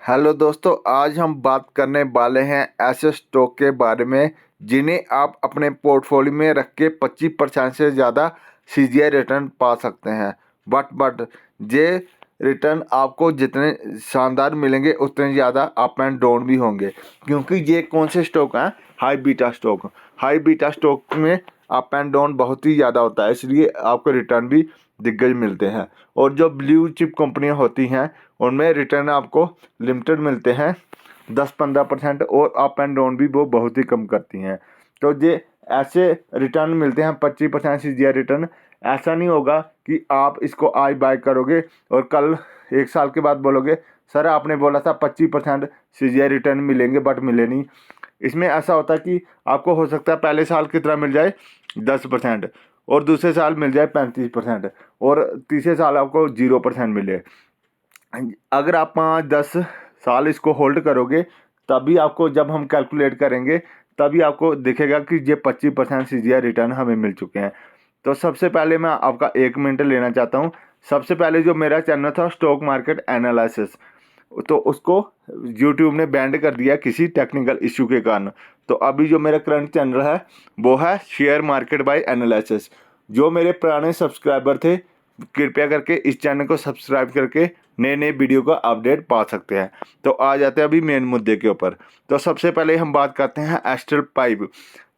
Hello दोस्तों, आज हम बात करने वाले हैं ऐसे स्टॉक के बारे में जिन्हें आप अपने पोर्टफोलियो में रख के 25% से ज़्यादा सीजीआई रिटर्न पा सकते हैं। बट ये रिटर्न आपको जितने शानदार मिलेंगे उतने ज़्यादा अप एंड डाउन भी होंगे, क्योंकि ये कौन से स्टॉक हैं? High beta stock. High beta stock में अप एंड डाउन बहुत ही ज़्यादा होता है, इसलिए आपको रिटर्न भी दिग्गज मिलते हैं। और जो ब्लू चिप कंपनियां होती हैं उनमें रिटर्न आपको लिमिटेड मिलते हैं 10-15%, और अप एंड डाउन भी वो बहुत ही कम करती हैं। तो ये ऐसे रिटर्न मिलते हैं 25% सीजीआई रिटर्न। ऐसा नहीं होगा कि आप इसको आज बाय करोगे और कल 1 साल के बाद बोलोगे सर आपने बोला था 25% सीजीआई रिटर्न मिलेंगे, बट मिले नहीं। इसमें ऐसा होता है कि आपको हो सकता है पहले साल की तरह मिल जाए 10%, और दूसरे साल मिल जाए 35%, और तीसरे साल आपको 0% मिले। अगर आप 5-10 साल इसको होल्ड करोगे तभी आपको, जब हम कैलकुलेट करेंगे तभी आपको दिखेगा कि ये 25% सीजीआई रिटर्न हमें मिल चुके हैं। तो सबसे पहले मैं आपका 1 मिनट लेना चाहता हूँ। सबसे पहले जो मेरा चैनल था स्टॉक मार्केट एनालिसिस, तो उसको यूट्यूब ने बैंड कर दिया किसी टेक्निकल इशू के कारण। तो अभी जो मेरा करंट चैनल है वो है शेयर मार्केट बाय एनालिसिस। जो मेरे पुराने सब्सक्राइबर थे कृपया करके इस चैनल को सब्सक्राइब करके नए नए वीडियो का अपडेट पा सकते हैं। तो आ जाते हैं अभी मेन मुद्दे के ऊपर। तो सबसे पहले हम बात करते हैं एस्ट्रल पाइप।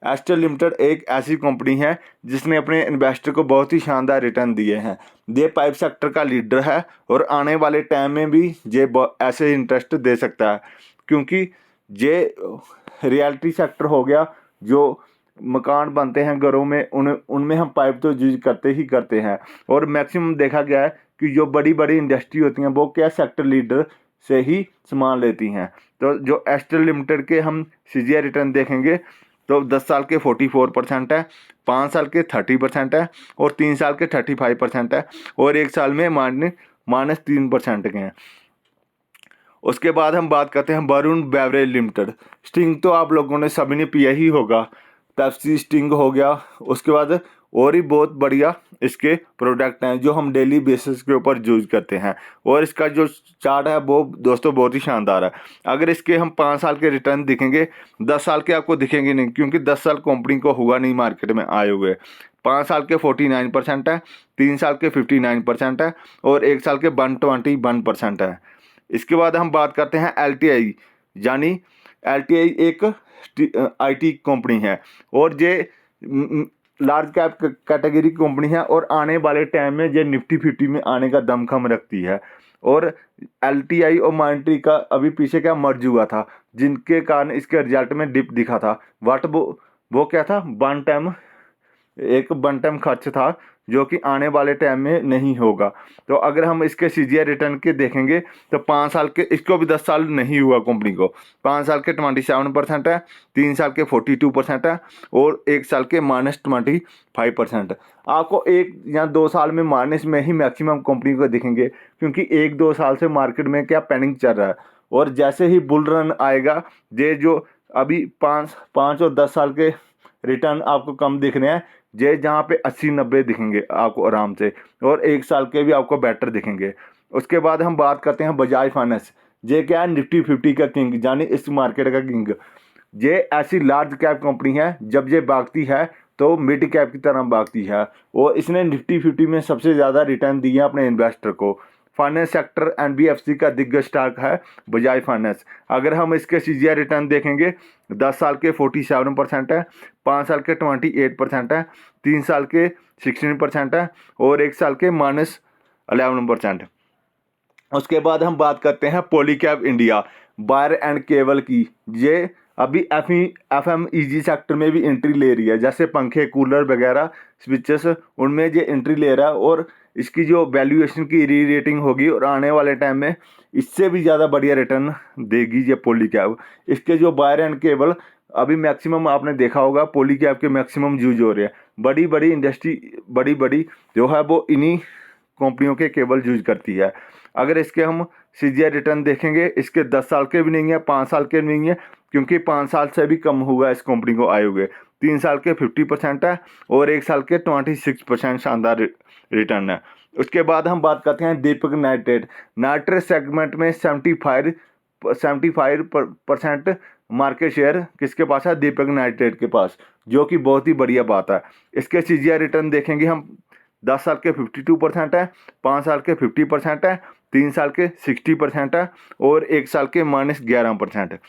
एस्ट्रल लिमिटेड एक ऐसी कंपनी है जिसने अपने इन्वेस्टर को बहुत ही शानदार रिटर्न दिए हैं। ये पाइप सेक्टर का लीडर है और आने वाले टाइम में भी ये ऐसे इंटरेस्ट दे सकता है, क्योंकि ये रियलिटी सेक्टर हो गया। जो मकान बनते हैं घरों में उनमें हम पाइप तो यूज करते ही करते हैं, और मैक्सिमम देखा गया है कि जो बड़ी बड़ी इंडस्ट्री होती हैं वो क्या सेक्टर लीडर से ही सामान लेती हैं। तो जो एस्ट्रल लिमिटेड के हम सीजीआई रिटर्न देखेंगे तो 10 साल के 44% है, 5 साल के 30% है, और 3 साल के 35% है, और 1 साल में -3% के हैं। उसके बाद हम बात करते हैं वरुण बेवरेज लिमिटेड। स्टिंग तो आप लोगों ने सभी ने पिया ही होगा, पेप्सी स्टिंग हो गया। उसके बाद और ही बहुत बढ़िया इसके प्रोडक्ट हैं जो हम डेली बेसिस के ऊपर यूज करते हैं, और इसका जो चार्ट है वो दोस्तों बहुत ही शानदार है। अगर इसके हम 5 साल के रिटर्न दिखेंगे, 10 साल के आपको दिखेंगे नहीं, क्योंकि 10 साल कंपनी को हुआ नहीं मार्केट में आए हुए। 5 साल के 49% है, 3 साल के 59% है, और 1 साल के 121% है। इसके बाद हम बात करते हैं एलटीआई, यानी एलटीआई एक आईटी कंपनी है, और ये लार्ज कैप कैटेगरी की कंपनी है, और आने वाले टाइम में ये निफ्टी 50 में आने का दमखम रखती है। और एलटीआई और माइंट्री का अभी पीछे क्या मर्ज हुआ था, जिनके कारण इसके रिजल्ट में डिप दिखा था। बट वो क्या था, वन टाइम खर्च था जो कि आने वाले टाइम में नहीं होगा। तो अगर हम इसके सीजीआई रिटर्न के देखेंगे तो 5 साल के, इसको भी 10 साल नहीं हुआ कंपनी को, 5 साल के 27% है, 3 साल के 42% है, और 1 साल के -25%। आपको 1 या 2 साल में माइनस में ही मैक्सिमम कंपनी को दिखेंगे, क्योंकि 1-2 साल से मार्केट में क्या पैनिक चल रहा है। और जैसे ही बुल रन आएगा, ये जो अभी 5 और 10 साल के रिटर्न आपको कम दिख रहे हैं, जे जहाँ पे 80-90 दिखेंगे आपको आराम से, और 1 साल के भी आपको बेटर दिखेंगे। उसके बाद हम बात करते हैं बजाज फाइनेंस। ये क्या है, निफ्टी 50 का किंग, यानी इस मार्केट का किंग। ये ऐसी लार्ज कैप कंपनी है, जब ये भागती है तो मिड कैप की तरह भागती है, और इसने निफ्टी 50 में सबसे ज़्यादा रिटर्न दिए अपने इन्वेस्टर को। फाइनेंस सेक्टर एनबीएफसी का दिग्गज स्टॉक है बजाज फाइनेंस। अगर हम इसके सीजीआई रिटर्न देखेंगे, 10 साल के 47% है, 5 साल के 28% है, 3 साल के 16% है, और 1 साल के -11%। उसके बाद हम बात करते हैं Polycab India, wire and cable की। ये अभी एफएमईजी सेक्टर में भी एंट्री ले रही है, जैसे पंखे, कूलर वगैरह, स्विचेस, उनमें ये एंट्री ले रहा है। और इसकी जो वैल्यूएशन की री रेटिंग होगी, और आने वाले टाइम में इससे भी ज़्यादा बढ़िया रिटर्न देगी ये पॉलीकैब। इसके जो वायर एंड केबल अभी मैक्सिमम आपने देखा होगा, पॉलीकैब के मैक्सिमम यूज हो रहे हैं। बड़ी बड़ी इंडस्ट्री, बड़ी बड़ी जो है वो इन्हीं कंपनियों के केबल यूज करती है। अगर इसके हम सीजीआई रिटर्न देखेंगे, इसके 10 साल के भी नहीं है, 5 साल के नहीं है, क्योंकि 5 साल से भी कम हुआ इस कंपनी को आए हुए। 3 साल के 50% है, और 1 साल के 26% शानदार रिटर्न है। उसके बाद हम बात करते हैं दीपक नाइट्रेट। नाइट्रेट सेगमेंट में 75 75% मार्केट शेयर किसके पास है? दीपक नाइट्रेट के पास, जो कि बहुत ही बढ़िया बात है। इसके CGR रिटर्न देखेंगे हम, 10 साल के 52% है, 5 साल के 50% है, 3 साल के 60% है और 1 साल के -11% है।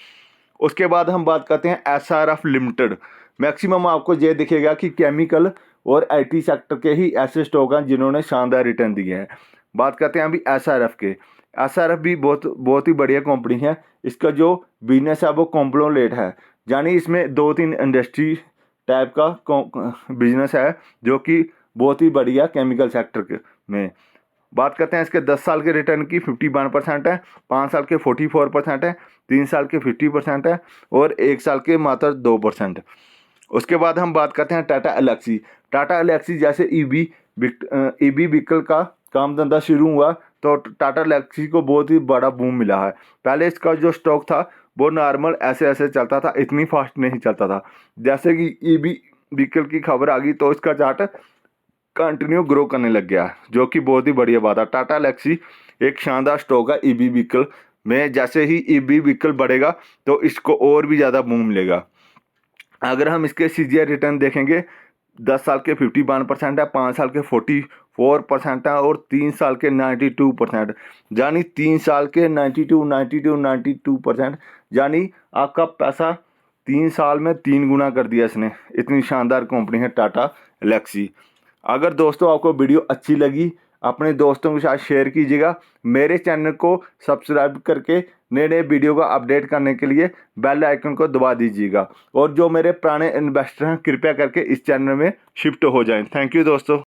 उसके बाद हम बात करते हैं SRF लिमिटेड। मैक्सिमम आपको ये दिखेगा कि केमिकल और IT सेक्टर के ही ऐसे स्टॉक हैं जिन्होंने शानदार रिटर्न दिए हैं। बात करते हैं अभी SRF के। SRF भी बहुत ही बढ़िया कंपनी है। इसका जो बिजनेस है वो कॉम्प्लोलेट है, यानी इसमें 2-3 इंडस्ट्री टाइप का बिजनेस है जो कि बहुत ही बढ़िया केमिकल सेक्टर में। बात करते हैं इसके 10 साल के रिटर्न की, 51% है, 5 साल के 44% है, 3 साल के 50% है और 1 साल के मात्र 2%। उसके बाद हम बात करते हैं टाटा एलेक्सी। टाटा एलेक्सी जैसे ईवी व्हीकल का काम धंधा शुरू हुआ तो टाटा एलेक्सी को बहुत ही बड़ा बूम मिला है। पहले इसका जो स्टॉक था वो नॉर्मल ऐसे ऐसे चलता था, इतनी फास्ट नहीं चलता था। जैसे कि ईवी व्हीकल की खबर आ गई तो इसका चार्ट कंटिन्यू ग्रो करने लग गया, जो कि बहुत ही बढ़िया बात है। टाटा एलेक्सी एक शानदार स्टॉक है ईवी व्हीकल में। जैसे ही ईवी व्हीकल बढ़ेगा तो इसको और भी ज़्यादा बूम मिलेगा। अगर हम इसके CGR रिटर्न देखेंगे, 10 साल के 51% है, 5 साल के 44% है और 3 साल के 92%। यानी 3 साल के 92%, यानी आपका पैसा 3 साल में 3 गुना कर दिया इसने। इतनी शानदार कंपनी है टाटा एलेक्सी। अगर दोस्तों आपको वीडियो अच्छी लगी, अपने दोस्तों के साथ शेयर कीजिएगा। मेरे चैनल को सब्सक्राइब करके नए नए वीडियो का अपडेट करने के लिए बेल आइकन को दबा दीजिएगा। और जो मेरे पुराने इन्वेस्टर हैं कृपया करके इस चैनल में शिफ्ट हो जाएं। थैंक यू दोस्तों।